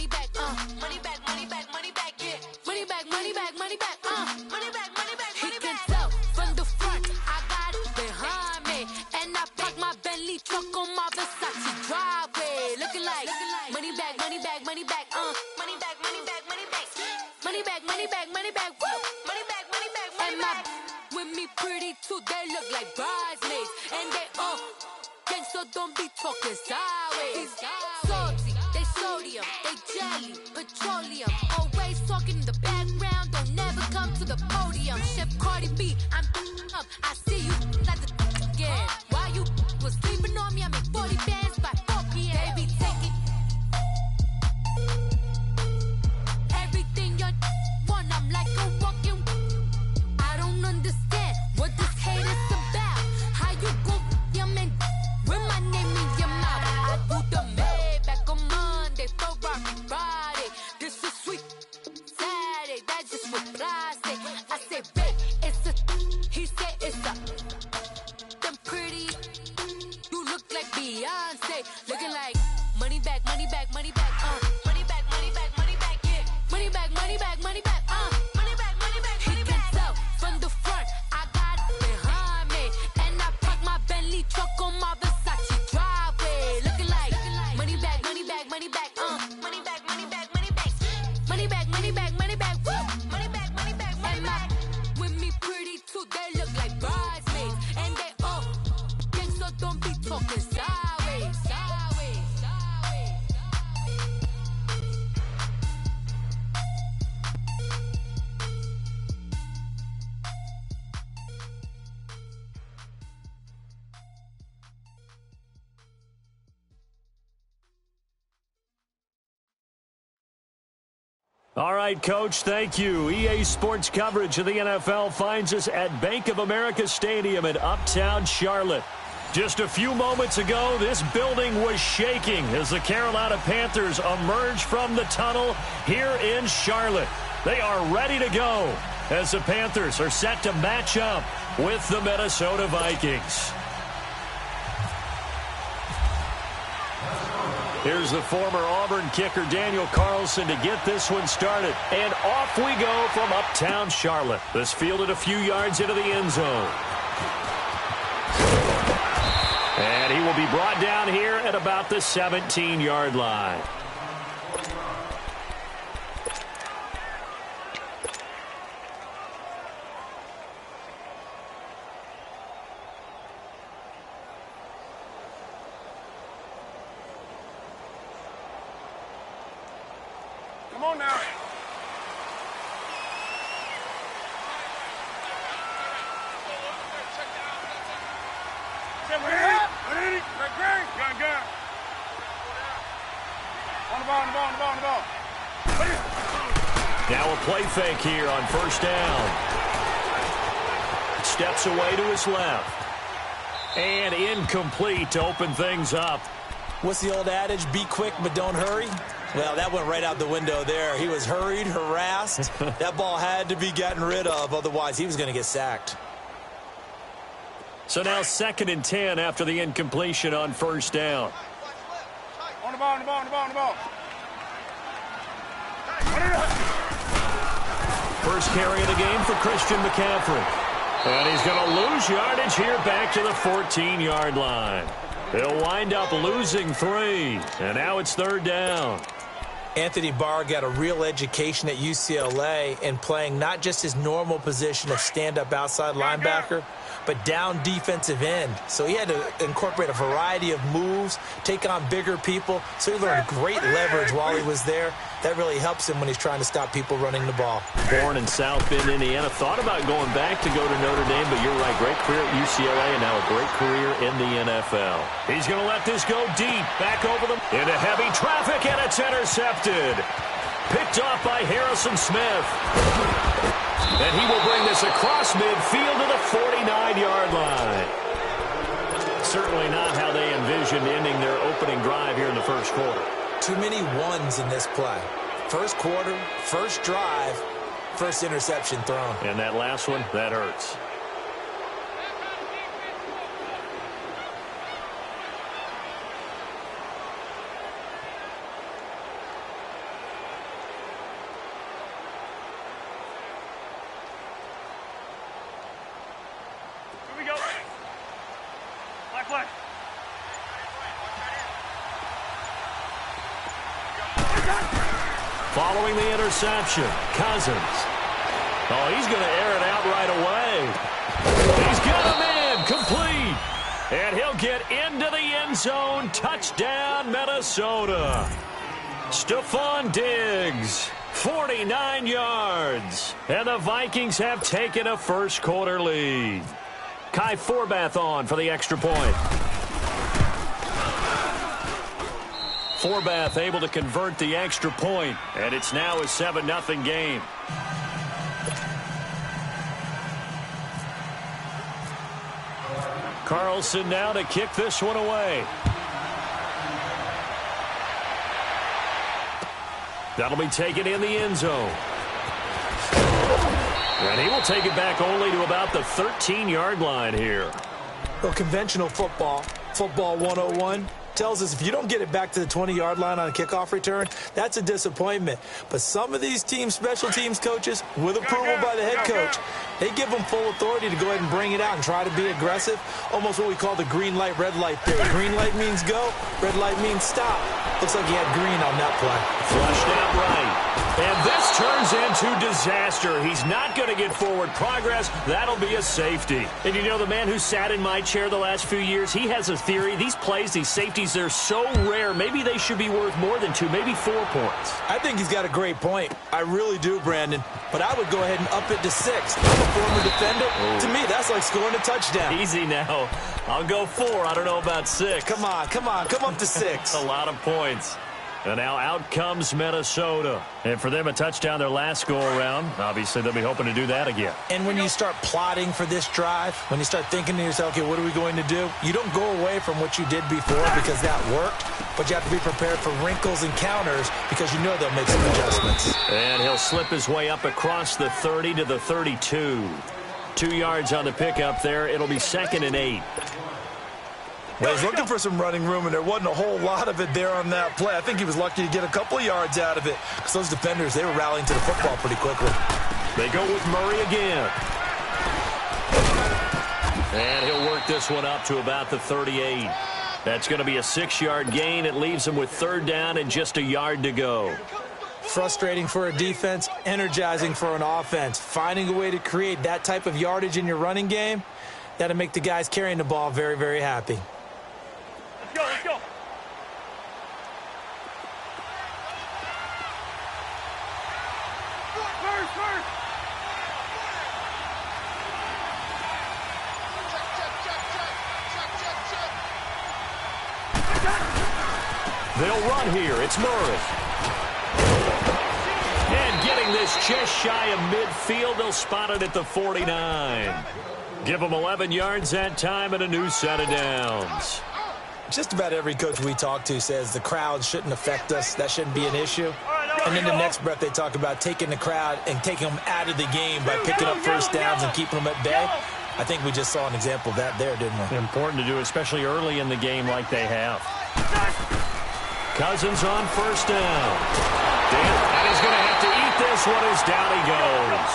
money back, money back, money back, money back, yeah. Money back, money back, money back, money back, money back, money back. He can tell from the front, I got it behind me. And I park my Bentley truck on my Versace driveway. Looking like money back, money back, money back, money back, money back, money back. Money back, money back, money back, woo. Money back, money back, money back. And with me pretty too, they look like bridesmaids. And they gang, so don't be talking sideways. Salty, they sodium, they jelly, petroleum. Always talking in the background, don't never come to the podium. Chef Cardi B, I'm up. I see you like the again. While you was sleeping on me, I make 40 bands by 4 p.m. They be taking everything you want. I'm like a walking. I don't understand what this hate is about. How you go, your man, with my name in your mouth. I do the Maybach on Monday, Ferrari Friday. This is sweet Saturday, that's just what I say. I say, babe, it's a. He said it's a. Them pretty. You look like Beyonce, looking like money back, money back, money back, money back, money back, money back, yeah. Money back, money back, money back, money back, money back. He can tell from the front, I got it behind me, and I park my Bentley truck on my Versace driveway. Looking like money back, money back, money back, money back, money back, money back, money back, money back, money back, woo. Money back, money back, money back. With me pretty too, they look like bridesmaids, and they gang, so don't be talking sideways, sideways, sideways. All right, Coach, thank you. EA Sports coverage of the NFL finds us at Bank of America Stadium in Uptown Charlotte. Just a few moments ago, this building was shaking as the Carolina Panthers emerged from the tunnel here in Charlotte. They are ready to go as the Panthers are set to match up with the Minnesota Vikings. Here's the former Auburn kicker Daniel Carlson to get this one started. And off we go from Uptown Charlotte. This fielded a few yards into the end zone. And he will be brought down here at about the 17-yard line. Come on now. On the ball. Now a play fake here on first down. Steps away to his left. And incomplete to open things up. What's the old adage? Be quick, but don't hurry. Well, that went right out the window there. He was hurried, harassed. That ball had to be gotten rid of, otherwise he was going to get sacked. So now 2nd and 10 after the incompletion on first down. On the ball. First carry of the game for Christian McCaffrey. And he's going to lose yardage here back to the 14-yard line. They'll wind up losing 3. And now it's 3rd down. Anthony Barr got a real education at UCLA in playing not just his normal position of stand-up outside linebacker, but down defensive end. So he had to incorporate a variety of moves, take on bigger people. So he learned great leverage while he was there. That really helps him when he's trying to stop people running the ball. Born in South Bend, Indiana. Thought about going back to go to Notre Dame, but you're right. Great career at UCLA and now a great career in the NFL. He's going to let this go deep. Back over them into heavy traffic, and it's intercepted. Picked off by Harrison Smith. And he will bring this across midfield to the 49-yard line. Certainly not how they envisioned ending their opening drive here in the first quarter. Too many ones in this play. First quarter, first drive, first interception thrown. And that last one, that hurts. Following the interception, Cousins. Oh, he's going to air it out right away. He's got him in, complete. And he'll get into the end zone. Touchdown, Minnesota. Stephon Diggs, 49 yards. And the Vikings have taken a first-quarter lead. Kai Forbath on for the extra point. Forbath able to convert the extra point, and it's now a 7-0 game. Carlson now to kick this one away. That'll be taken in the end zone. And he will take it back only to about the 13-yard line here. Well, conventional football 101, tells us if you don't get it back to the 20-yard line on a kickoff return, that's a disappointment. But some of these team special teams coaches, with approval by the head coach, they give them full authority to go ahead and bring it out and try to be aggressive, almost what we call the green light, red light theory. Green light means go, red light means stop. Looks like he had green on that play. Flushed out right. And this turns into disaster. He's not going to get forward progress. That'll be a safety. And you know, the man who sat in my chair the last few years, he has a theory. These plays, these safeties, they're so rare. Maybe they should be worth more than 2, maybe 4 points. I think he's got a great point. I really do, Brandon. But I would go ahead and up it to 6. I'm a former defender. Oh. To me, that's like scoring a touchdown. Easy now. I'll go 4. I don't know about 6. Come on. Come up to 6. A lot of points. And now out comes Minnesota. And for them, a touchdown their last go-around. Obviously, they'll be hoping to do that again. And when you start plotting for this drive, when you start thinking to yourself, okay, what are we going to do? You don't go away from what you did before because that worked, but you have to be prepared for wrinkles and counters because you know they'll make some adjustments. And he'll slip his way up across the 30 to the 32. 2 yards on the pickup there. It'll be 2nd and 8. Well, he's looking for some running room, and there wasn't a whole lot of it there on that play. I think he was lucky to get a couple of yards out of it because those defenders, they were rallying to the football pretty quickly. They go with Murray again. And he'll work this one up to about the 38. That's going to be a 6-yard gain. It leaves him with 3rd down and just a yard to go. Frustrating for a defense, energizing for an offense. Finding a way to create that type of yardage in your running game, that'll make the guys carrying the ball very, very happy. Let's go. First. They'll run here. It's Murray. And getting this just shy of midfield, they'll spot it at the 49. Give them 11 yards that time and a new set of downs. Just about every coach we talk to says the crowd shouldn't affect us. That shouldn't be an issue. And in the next breath, they talk about taking the crowd and taking them out of the game by picking up first downs and keeping them at bay. I think we just saw an example of that there, didn't we? Important to do, especially early in the game like they have. Cousins on first down. And he's going to have to eat this one as down he goes.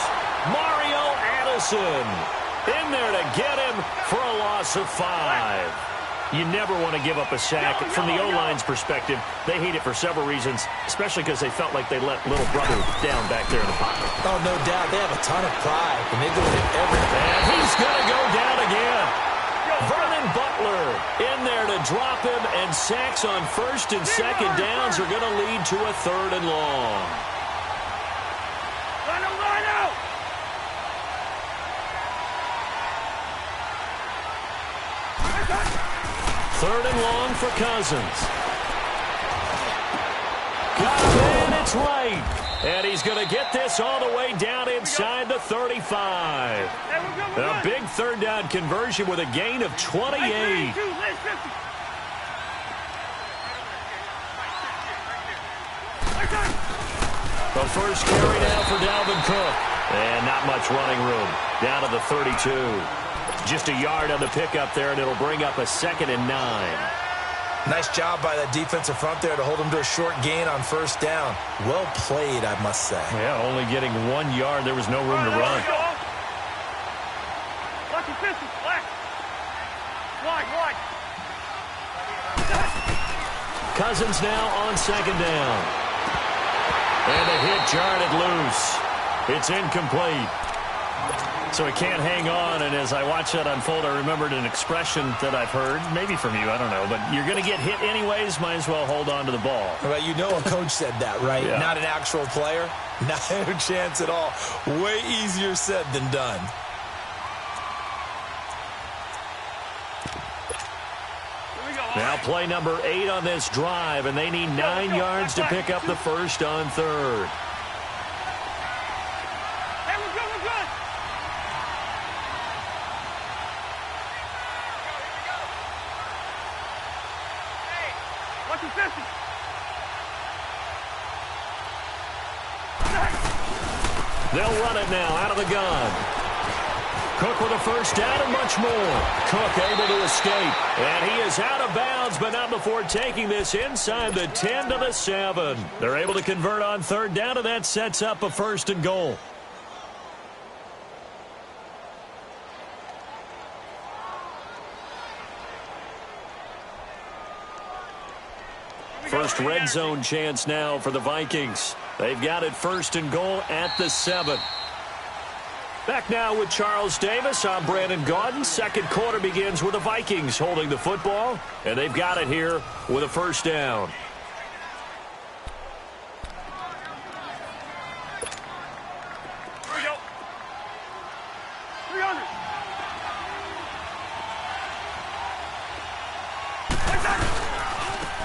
Mario Addison in there to get him for a loss of 5. You never want to give up a sack. From the O-line's perspective, they hate it for several reasons, especially because they felt like they let little brother down back there in the pocket. Oh, no doubt. They have a ton of pride, and they do it everything. And he's going to go down again. Vernon Butler in there to drop him, and sacks on 1st and 2nd downs are going to lead to a 3rd and long. Line out. 3rd and long for Cousins. Got him in, it's right. And he's going to get this all the way down inside the 35. A big 3rd down conversion with a gain of 28. The first carry now for Dalvin Cook. And not much running room. Down to the 32. Just a yard on the pickup there, and it'll bring up a 2nd and 9. Nice job by that defensive front there to hold him to a short gain on first down. Well played, I must say. Yeah, only getting 1 yard. There was no room to run. Lucky pistol, black. Wide. Cousins now on 2nd down. And the hit jarred it loose. It's incomplete. So he can't hang on, and as I watch that unfold, I remembered an expression that I've heard, maybe from you, I don't know, but you're going to get hit anyways, might as well hold on to the ball. Well, you know a coach said that, right? Yeah. Not an actual player. Not a chance at all. Way easier said than done. Now play number 8 on this drive, and they need 9 yards to pick up the first on third. Hey, we're good, we're good. Hey, what's the distance? They'll run it now out of the gun. Cook with a first down and much more. Cook able to escape. And he is out of bounds, but not before taking this inside the 10 to the 7. They're able to convert on third down, and that sets up a first and goal. First red zone chance now for the Vikings. They've got it first and goal at the 7. Back now with Charles Davis. I'm Brandon Gaudin. Second quarter begins with the Vikings holding the football, and they've got it here with a first down. Here we go. 300.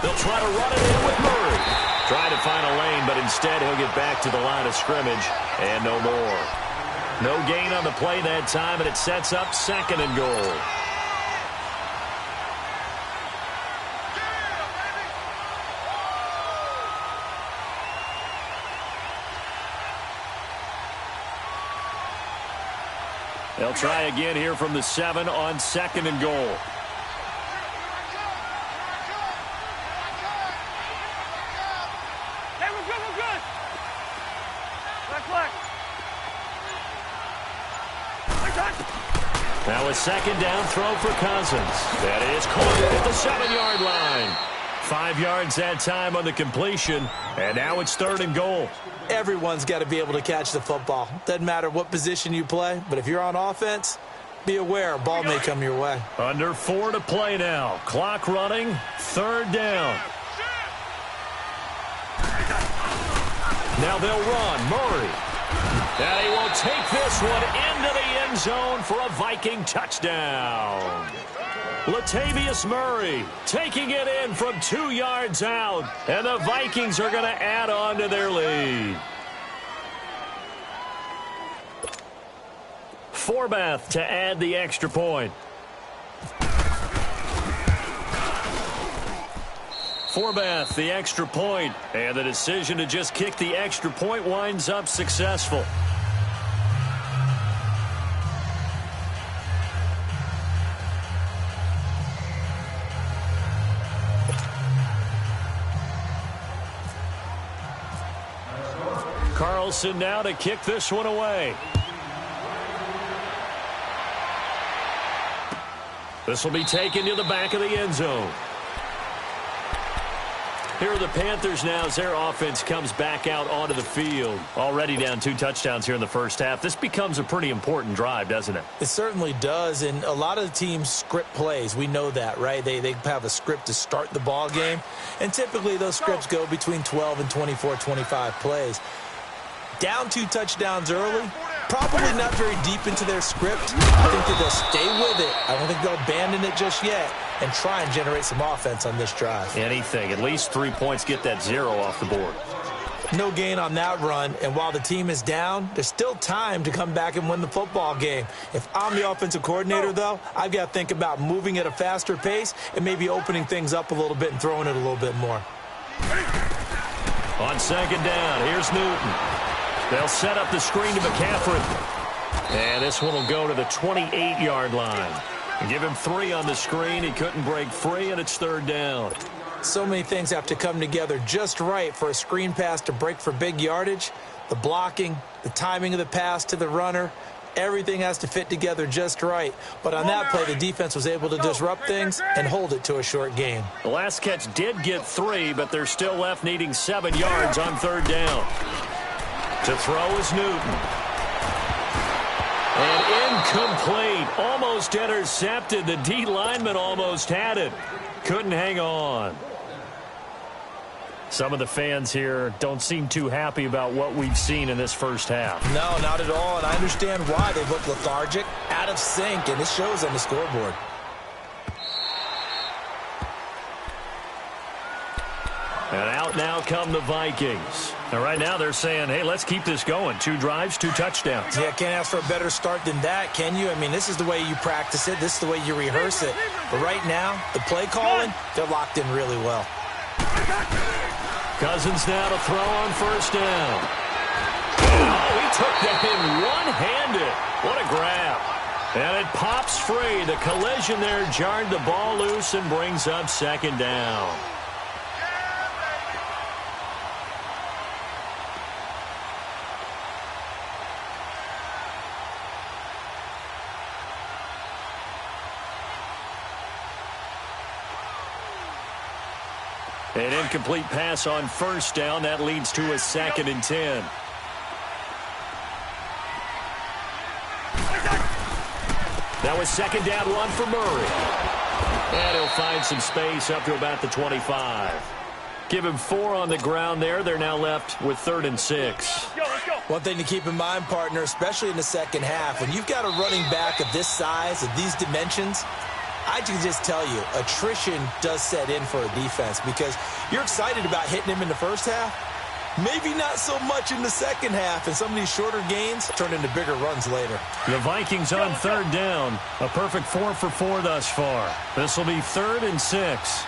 They'll try to run it in with Murray. Trying to find a lane, but instead he'll get back to the line of scrimmage and no more. No gain on the play that time, and it sets up second and goal. They'll try again here from the 7 on second and goal. Hey, we're good, we're good. Black flag. Now a second down throw for Cousins. That is caught at the 7-yard line. 5 yards that time on the completion, and now it's third and goal. Everyone's got to be able to catch the football. Doesn't matter what position you play, but if you're on offense, be aware, ball may come your way. Under 4 to play now. Clock running, third down. Now they'll run. Murray. And he will take this one into the end zone for a Viking touchdown. Latavius Murray taking it in from 2 yards out. And the Vikings are going to add on to their lead. Forbath to add the extra point. Forbath, the extra point, and the decision to just kick the extra point winds up successful. Carlson now to kick this one away. This will be taken to the back of the end zone. Here are the Panthers now as their offense comes back out onto the field. Already down 2 touchdowns here in the first half. This becomes a pretty important drive, doesn't it? It certainly does, and a lot of the teams script plays. We know that, right? They have a script to start the ball game, and typically those scripts go between 12 and 24, 25 plays. Down 2 touchdowns early, probably not very deep into their script. I think that they'll stay with it. I don't think they'll abandon it just yet and try and generate some offense on this drive. Anything. At least 3 points, get that 0 off the board. No gain on that run, and while the team is down, there's still time to come back and win the football game. If I'm the offensive coordinator, though, I've got to think about moving at a faster pace and maybe opening things up a little bit and throwing it a little bit more. On second down, here's Newton. They'll set up the screen to McCaffrey. And this one will go to the 28-yard line. Give him 3 on the screen. He couldn't break free, and it's third down. So many things have to come together just right for a screen pass to break for big yardage. The blocking, the timing of the pass to the runner, Everything has to fit together just right. But on that play, the defense was able to disrupt things and hold it to a short game. The last catch did get 3, but they're still left needing 7 yards on 3rd down. To throw is Newton. And incomplete. Almost intercepted. The D lineman almost had it. Couldn't hang on. Some of the fans here don't seem too happy about what we've seen in this first half. No, not at all, and I understand why. They look lethargic, out of sync, and it shows on the scoreboard. And out now come the Vikings. And right now they're saying, hey, let's keep this going. 2 drives, 2 touchdowns. Yeah, can't ask for a better start than that, can you? I mean, this is the way you practice it. This is the way you rehearse it. But right now, the play calling, they're locked in really well. Cousins now to throw on 1st down. Oh, he took that in one-handed. What a grab. And it pops free. The collision there jarred the ball loose and brings up 2nd down. An incomplete pass on 1st down. That leads to a 2nd and 10. That was 2nd down run for Murray. And he'll find some space up to about the 25. Give him 4 on the ground there. They're now left with 3rd and 6. Let's go. One thing to keep in mind, partner, especially in the second half, when you've got a running back of this size, of these dimensions, I can just tell you, attrition does set in for a defense because you're excited about hitting him in the first half. Maybe not so much in the second half, and some of these shorter gains turn into bigger runs later. The Vikings on 3rd down. A perfect 4 for 4 thus far. This will be 3rd and 6.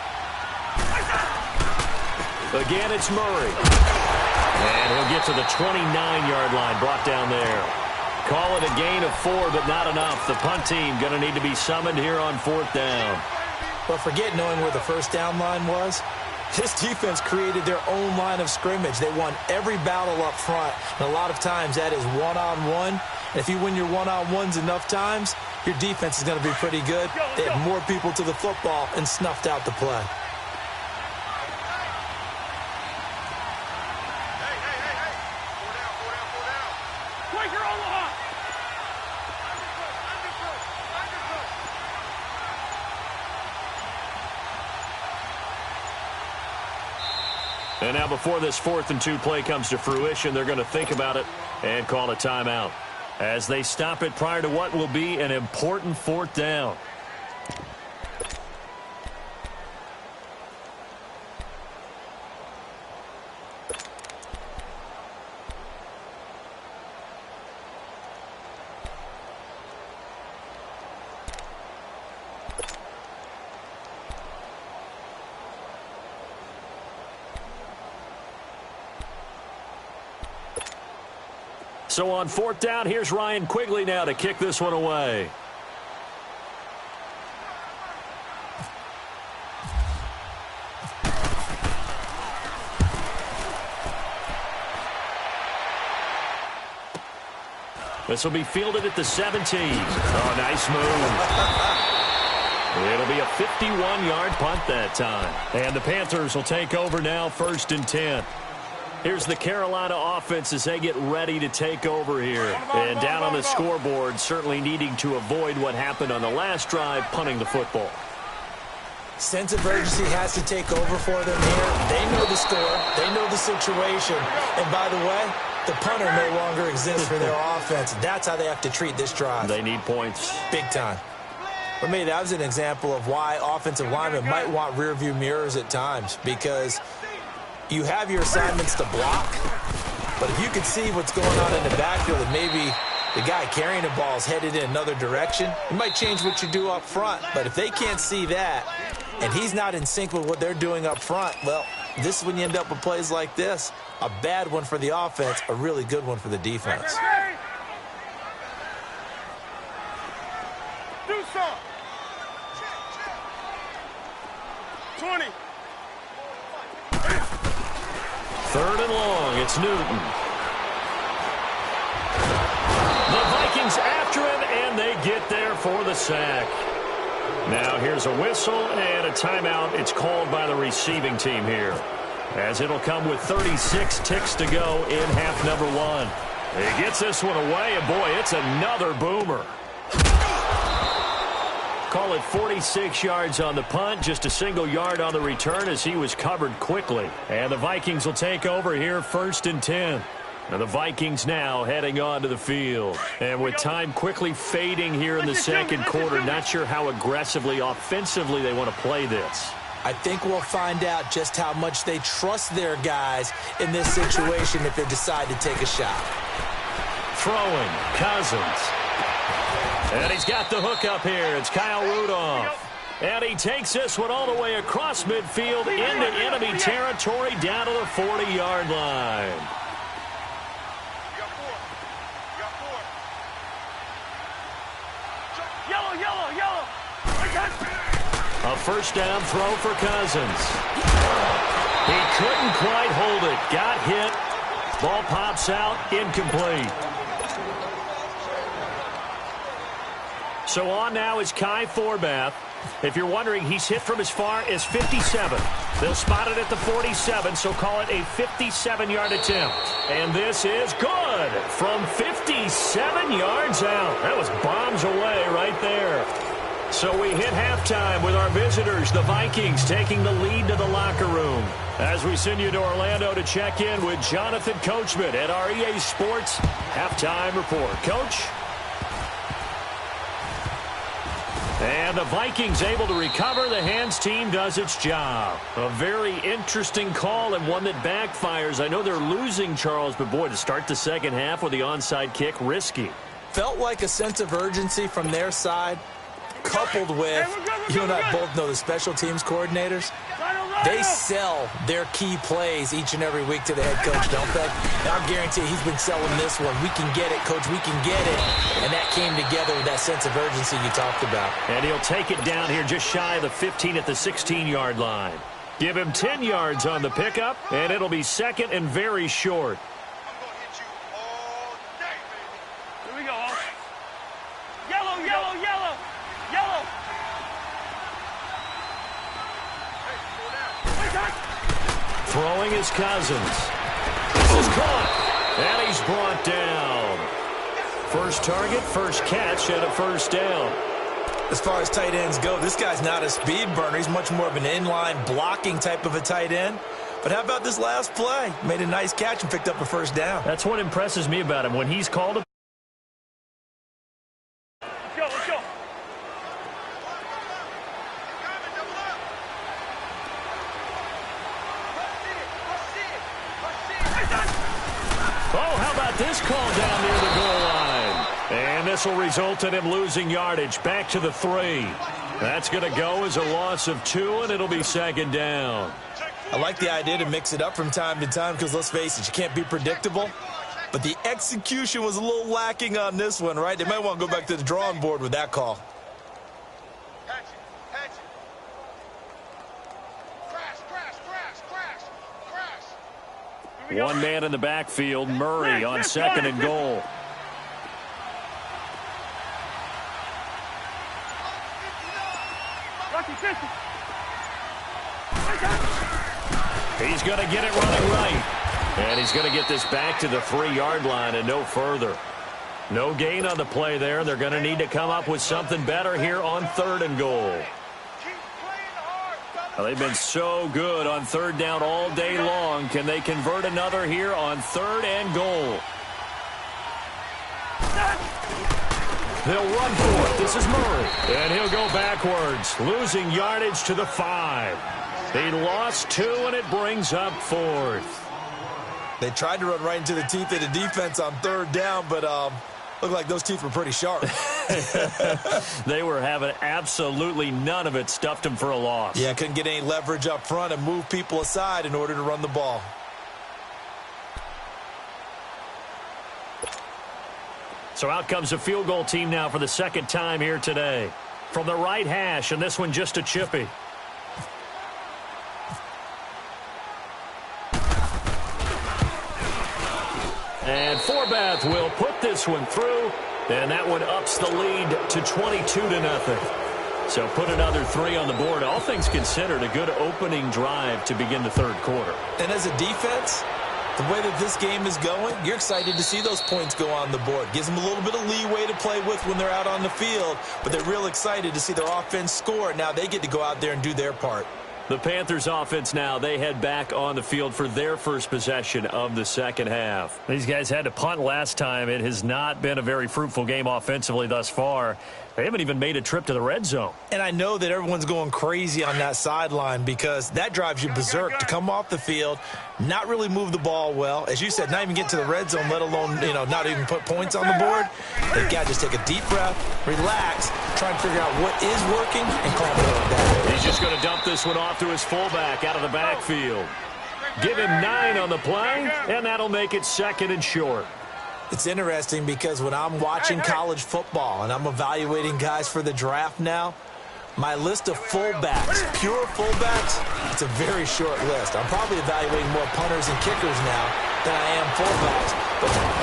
Again, it's Murray. And he'll get to the 29-yard line, brought down there. Call it a gain of 4, but not enough. The punt team going to need to be summoned here on 4th down. But forget knowing where the 1st down line was. This defense created their own line of scrimmage. They won every battle up front. And a lot of times that is one-on-one. And if you win your one-on-ones enough times, your defense is going to be pretty good. They had more people to the football and snuffed out the play. And now before this 4th and 2 play comes to fruition, they're going to think about it and call a timeout as they stop it prior to what will be an important 4th down. So on 4th down, here's Ryan Quigley now to kick this one away. This will be fielded at the 17. Oh, nice move. It'll be a 51-yard punt that time. And the Panthers will take over now, 1st and 10. Here's the Carolina offense as they get ready to take over here. And down on the scoreboard, certainly needing to avoid what happened on the last drive, punting the football. Sense of urgency has to take over for them here. They know the score. They know the situation. And by the way, the punter no longer exists for their offense. That's how they have to treat this drive. They need points. Big time. For me, that was an example of why offensive linemen might want rearview mirrors at times, because you have your assignments to block, but if you can see what's going on in the backfield and maybe the guy carrying the ball is headed in another direction, you might change what you do up front. But if they can't see that and he's not in sync with what they're doing up front, well, this is when you end up with plays like this. A bad one for the offense, a really good one for the defense. Do some. 20. 3rd and long, it's Newton. The Vikings get there for the sack. Now here's a whistle and a timeout. It's called by the receiving team here, as it'll come with 36 ticks to go in half number one. He gets this one away, and boy, it's another boomer. Call it 46 yards on the punt, just a single yard on the return as he was covered quickly. And the Vikings will take over here, 1st and 10. And the Vikings now heading onto the field. And with time quickly fading here in the second quarter, not sure how aggressively, offensively they want to play this. I think we'll find out just how much they trust their guys in this situation if they decide to take a shot. Throwing, Cousins. And he's got the hook up here. It's Kyle Rudolph. And he takes this one all the way across midfield into enemy territory down to the 40-yard line. A first down throw for Cousins. He couldn't quite hold it. Got hit. Ball pops out. Incomplete. So on now is Kai Forbath. If you're wondering, he's hit from as far as 57. They'll spot it at the 47, so call it a 57-yard attempt. And this is good from 57 yards out. That was bombs away right there. So we hit halftime with our visitors, the Vikings, taking the lead to the locker room. As we send you to Orlando to check in with Jonathan Coachman at our EA Sports Halftime Report. Coach? And the Vikings able to recover. The hands team does its job. A very interesting call and one that backfires. I know they're losing, Charles, but boy, to start the second half with the onside kick, risky. Felt like a sense of urgency from their side, coupled with, you and I both know the special teams coordinators, they sell their key plays each and every week to the head coach, don't they? And I guarantee he's been selling this one. We can get it, coach, we can get it. And that came together with that sense of urgency you talked about. And he'll take it down here just shy of the 15 at the 16-yard line. Give him 10 yards on the pickup, and it'll be second and very short. Here we go. Yellow, yellow, yellow, yellow. Throwing his Cousins. This is caught. And he's brought down. First target, first catch, and a first down. As far as tight ends go, this guy's not a speed burner. He's much more of an inline blocking type of a tight end. But how about this last play? Made a nice catch and picked up a first down. That's what impresses me about him. When he's called a Let's go. Oh, how about this call down near the goal line? And this will result in him losing yardage back to the 3. That's going to go as a loss of 2, and it'll be second down. I like the idea to mix it up from time to time because, let's face it, you can't be predictable. But the execution was a little lacking on this one, right? They might want to go back to the drawing board with that call. One man in the backfield, Murray on second and goal. He's going to get it running right. And he's going to get this back to the 3-yard line and no further. No gain on the play there. They're going to need to come up with something better here on third and goal. Well, they've been so good on third down all day long. Can they convert another here on third and goal? They'll run for it. This is Murray. And he'll go backwards, losing yardage to the 5. He lost 2, and it brings up 4th. They tried to run right into the teeth of the defense on third down, but looked like those teeth were pretty sharp. They were having absolutely none of it. Stuffed them for a loss. Yeah, couldn't get any leverage up front and move people aside in order to run the ball. So out comes the field goal team now for the second time here today. From the right hash, and this one just a chippy. And Forbath will put this one through, And that one ups the lead to 22-0. So put another 3 on the board. All things considered, a good opening drive to begin the third quarter. And as a defense, the way that this game is going, you're excited to see those points go on the board. Gives them a little bit of leeway to play with when they're out on the field, but they're real excited to see their offense score. Now they get to go out there and do their part. The Panthers offense now, they head back on the field for their first possession of the second half. These guys had to punt last time. It has not been a very fruitful game offensively thus far. They haven't even made a trip to the red zone. And I know that everyone's going crazy on that sideline because that drives you berserk to come off the field, not really move the ball well. As you said, not even get to the red zone, let alone, not even put points on the board. They've got to just take a deep breath, relax, try and figure out what is working, and calm it down. He's just going to dump this one off to his fullback out of the backfield. Give him 9 on the play, and that'll make it 2nd and short. It's interesting because when I'm watching college football and I'm evaluating guys for the draft now, my list of fullbacks, pure fullbacks, it's a very short list. I'm probably evaluating more punters and kickers now than I am fullbacks.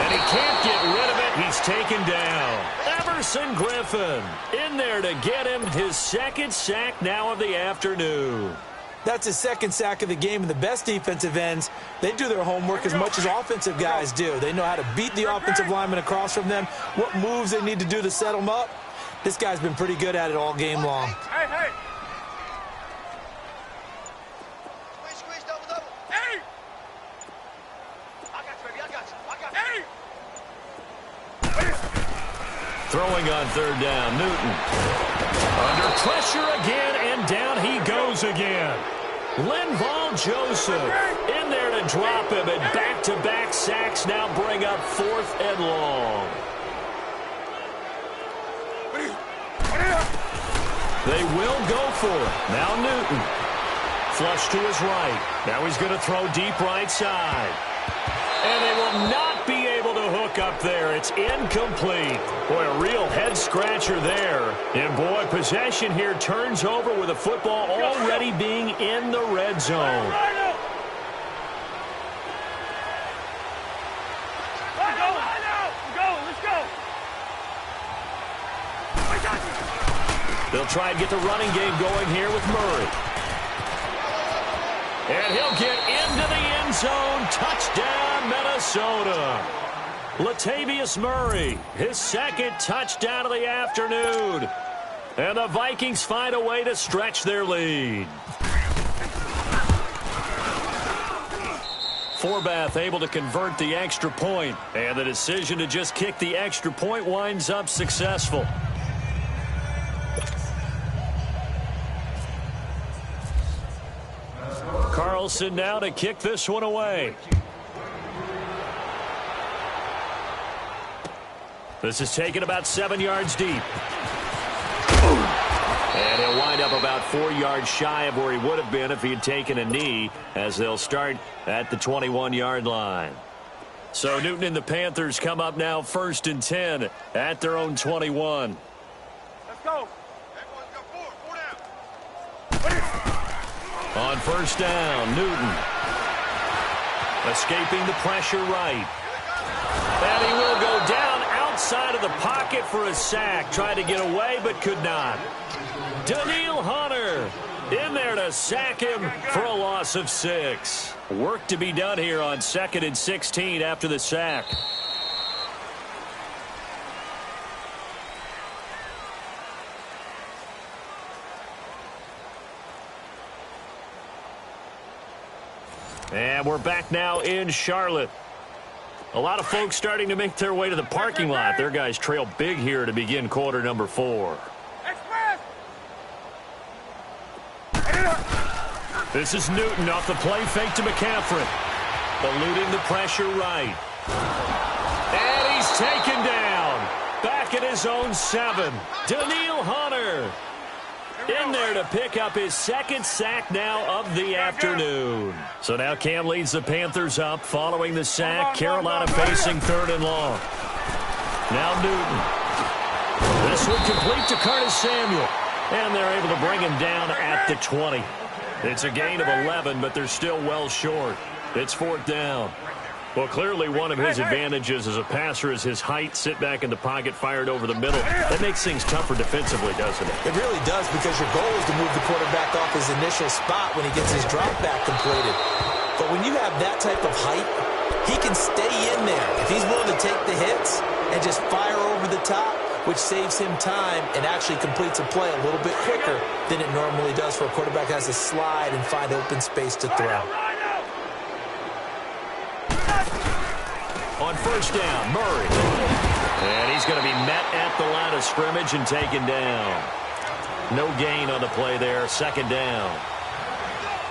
And he can't get rid of it. He's taken down. Everson Griffin in there to get him his 2nd sack now of the afternoon. That's his 2nd sack of the game, and the best defensive ends, they do their homework as much as offensive guys do. They know how to beat the offensive lineman across from them, what moves they need to do to set them up. This guy's been pretty good at it all game long. Hey, hey. Squeeze, double. Hey! I got you, baby. I got you. Hey! Throwing on 3rd down, Newton. Under pressure again, and down he goes again. Linval Joseph in there to drop him, and back-to-back sacks now bring up 4th and long. They will go for it. Now Newton. Flush to his right. Now he's going to throw deep right side. And they will not be able to hook up there. It's incomplete. Boy, a real head-scratcher there. And, boy, possession here turns over with the football already being in the red zone. Let's go. They'll try and get the running game going here with Murray. And he'll get into the end zone. Touchdown, Minnesota. Latavius Murray, his 2nd touchdown of the afternoon. And the Vikings find a way to stretch their lead. Forbath able to convert the extra point. And the decision to just kick the extra point winds up successful. Carlson now to kick this one away. This is taken about 7 yards deep. And he'll wind up about 4 yards shy of where he would have been if he had taken a knee, as they'll start at the 21-yard line. So Newton and the Panthers come up now 1st and 10 at their own 21. Let's go. On 1st down, Newton. Escaping the pressure right. And he will go down outside of the pocket for a sack. Tried to get away, but could not. Daniil Hunter in there to sack him for a loss of 6. Work to be done here on 2nd and 16 after the sack. And we're back now in Charlotte. A lot of folks starting to make their way to the parking lot. Their guys trail big here to begin quarter number 4. This is Newton off the play fake to McCaffrey. Eluding the pressure right. And he's taken down. Back at his own 7. Daniil Hunter in there to pick up his 2nd sack now of the afternoon. So now Cam leads the Panthers up following the sack. Carolina facing 3rd and long. Now Newton. This one complete to Curtis Samuel. And they're able to bring him down at the 20. It's a gain of 11, but they're still well short. It's 4th down. Well, clearly one of his advantages as a passer is his height. Sit back in the pocket, fired over the middle. That makes things tougher defensively, doesn't it? It really does, because your goal is to move the quarterback off his initial spot when he gets his drop back completed. But when you have that type of height, he can stay in there. If he's willing to take the hits and just fire over the top, which saves him time and actually completes a play a little bit quicker than it normally does for a quarterback who has to slide and find open space to throw. On first down, Murray. And he's going to be met at the line of scrimmage and taken down. No gain on the play there, second down.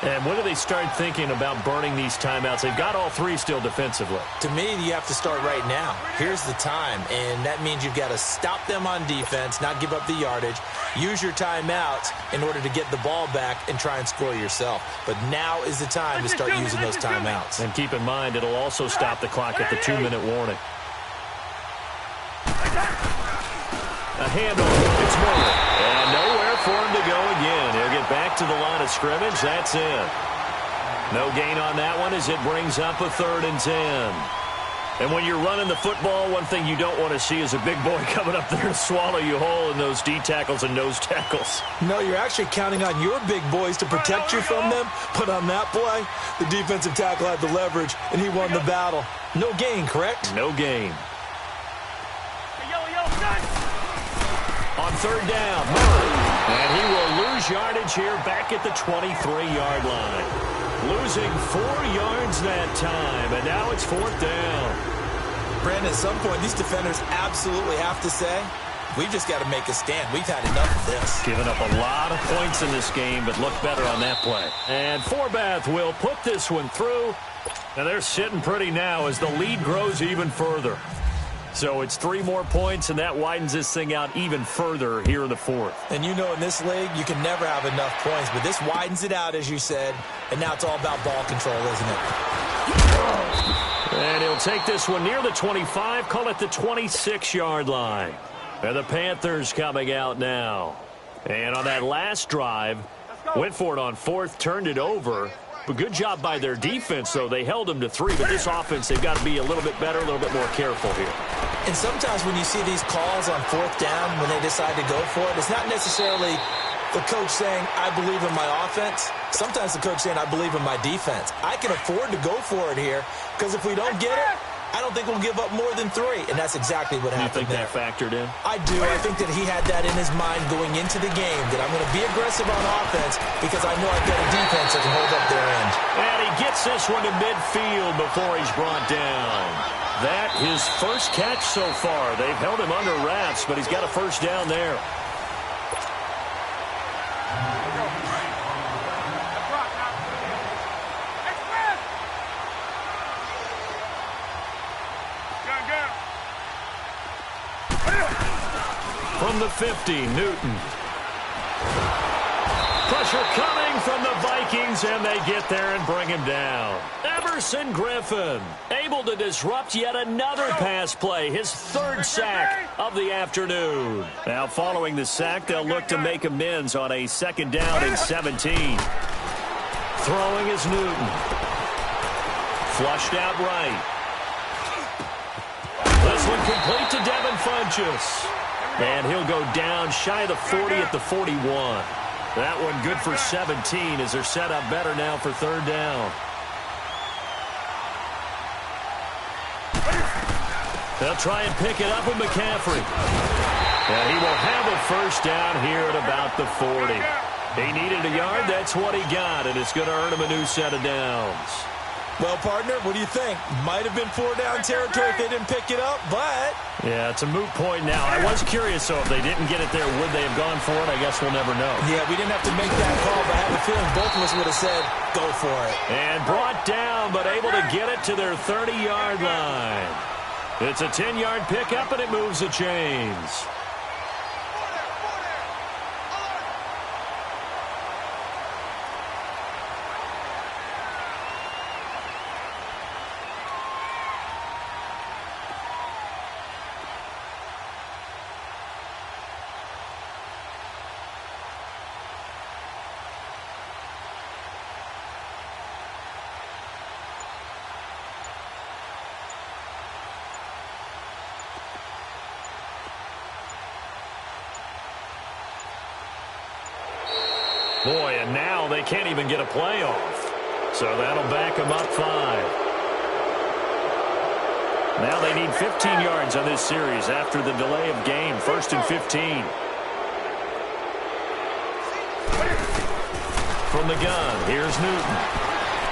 And when do they start thinking about burning these timeouts? They've got all three still defensively. To me, you have to start right now. Here's the time, and that means you've got to stop them on defense, not give up the yardage, use your timeouts in order to get the ball back and try and score yourself. But now is the time to start using those timeouts. And keep in mind, it'll also stop the clock at the 2-minute warning. A handoff. It's Murray. And nowhere for him to go again. He'll get back to the line of scrimmage. That's it. No gain on that one as it brings up a 3rd and 10. And when you're running the football, one thing you don't want to see is a big boy coming up there to swallow you whole in those D tackles and nose tackles. No, you're actually counting on your big boys to protect you from them. But on that play, the defensive tackle had the leverage, and he won the battle. No gain, correct? No gain. On 3rd down, Murray. And he will lose yardage here back at the 23-yard line. Losing 4 yards that time, and now it's 4th down. Brandon, at some point, these defenders absolutely have to say, we've just got to make a stand. We've had enough of this. Giving up a lot of points in this game, but look better on that play. And Forbath will put this one through. And they're sitting pretty now as the lead grows even further. So it's 3 more points, and that widens this thing out even further here in the 4th. And you know in this league, you can never have enough points, but this widens it out, as you said, and now it's all about ball control, isn't it? And he'll take this one near the 25, call it the 26-yard line. And the Panthers coming out now. And on that last drive, went for it on 4th, turned it over. But good job by their defense, though. They held them to 3, but this offense, they've got to be a little bit better, a little bit more careful here. And sometimes when you see these calls on 4th down, when they decide to go for it, it's not necessarily the coach saying, I believe in my offense. Sometimes the coach saying, I believe in my defense. I can afford to go for it here, because if we don't get it, I don't think we'll give up more than 3. And that's exactly what happened there. You think that factored in? I do. I think that he had that in his mind going into the game, that I'm going to be aggressive on offense because I know I've got a defense that can hold up their end. And he gets this one to midfield before he's brought down. That his first catch so far. They've held him under wraps, but he's got a first down there. From the 50, Newton. Pressure coming from the Vikings, and they get there and bring him down. Everson Griffin able to disrupt yet another pass play, his 3rd sack of the afternoon. Now following the sack, they'll look to make amends on a 2nd down and 17. Throwing is Newton. Flushed out right. This one complete to Devin Funchess. And he'll go down shy of the 40 at the 41. That one good for 17 as they're set up better now for 3rd down. They'll try and pick it up with McCaffrey. And he will have a first down here at about the 40. He needed a yard. That's what he got, and it's going to earn him a new set of downs. Well, partner, what do you think? Might have been 4-down territory if they didn't pick it up, but... Yeah, it's a moot point now. I was curious, so if they didn't get it there, would they have gone for it? I guess we'll never know. Yeah, we didn't have to make that call, but I have a feeling both of us would have said, go for it. And brought down, but able to get it to their 30-yard line. It's a 10-yard pickup, and it moves the chains. Boy, and now they can't even get a play off. So that'll back them up 5. Now they need 15 yards on this series after the delay of game. 1st and 15. From the gun, here's Newton.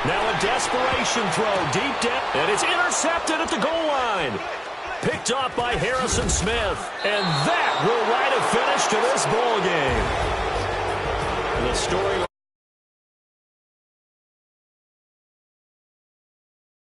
Now a desperation throw deep down, and it's intercepted at the goal line. Picked off by Harrison Smith, and that will write a finish to this ball game. The story.